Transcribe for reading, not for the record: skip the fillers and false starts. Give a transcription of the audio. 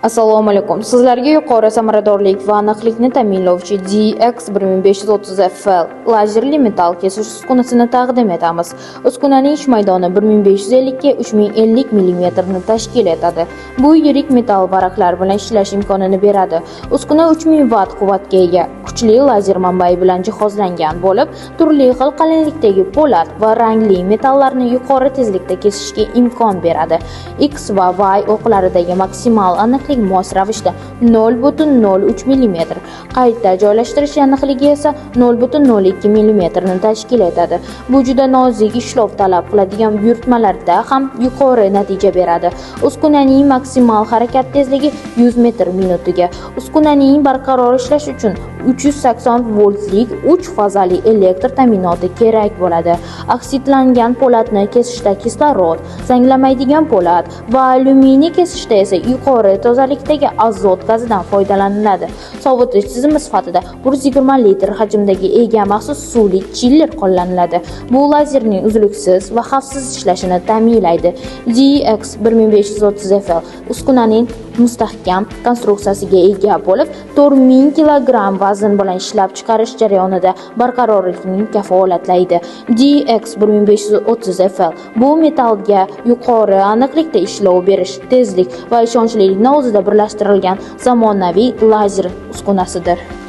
Assalomu alaykum. Sizlarga yuqori samaradorlik va aniqlikni ta'minlovchi DX1530FL lazerli metall kesish uskunasini taqdim etamiz. Uskunaning ish maydoni 1550 ga 3050 mm ni tashkil etadi. Bu yirik metall varaqlar bilan ishlash imkonini beradi. Uskuna 3000 Watt quvvatga ega, kuchli lazer manbai bilan jihozlangan bo'lib, turli xil qalinlikdagi po'lat va rangli metallarni yuqori tezlikda kesishga imkon beradi. X va Y o'qlaridagi maksimal aniqlik mos ravishda 0.03 mm, qayta joylashtirish aniqligi esa 0.02 mm ni tashkil etadi. Bu juda nozik ishlov talab qiladigan buyurtmalarda ham yuqori natija beradi. Uskunaning maksimal harakat tezligi 100 metr minutiga. Uskunaning barqaror ishlash uchun 380 voltlik 3 fazali elektr ta'minoti kerak bo'ladi. Oksidlangan po'latni kesishda kislorod, zanglamaydigan po'lat va alyuminiy kesishda esa yuqori tozalikdagi azot gazidan foydalaniladi. Sovutish tizimi sifatida 120 litr hajmdagi ega maxsus suvli chiller qo'llaniladi. Bu lazerning uzluksiz va xavfsiz ishlashini ta'minlaydi. DX1530FL uskunaning mustahkam konstruksiyasiga ega bo'lib, 4000 kg vazn bilan ishlab chiqarish jarayonida barqarorlikni kafolatlaydi. DX1530FL bu metallga yuqori aniqlikda ishlov berish, tezlik va ishonchlilikni o'zida birlashtirilgan zamonaviy lazer uskunasidir.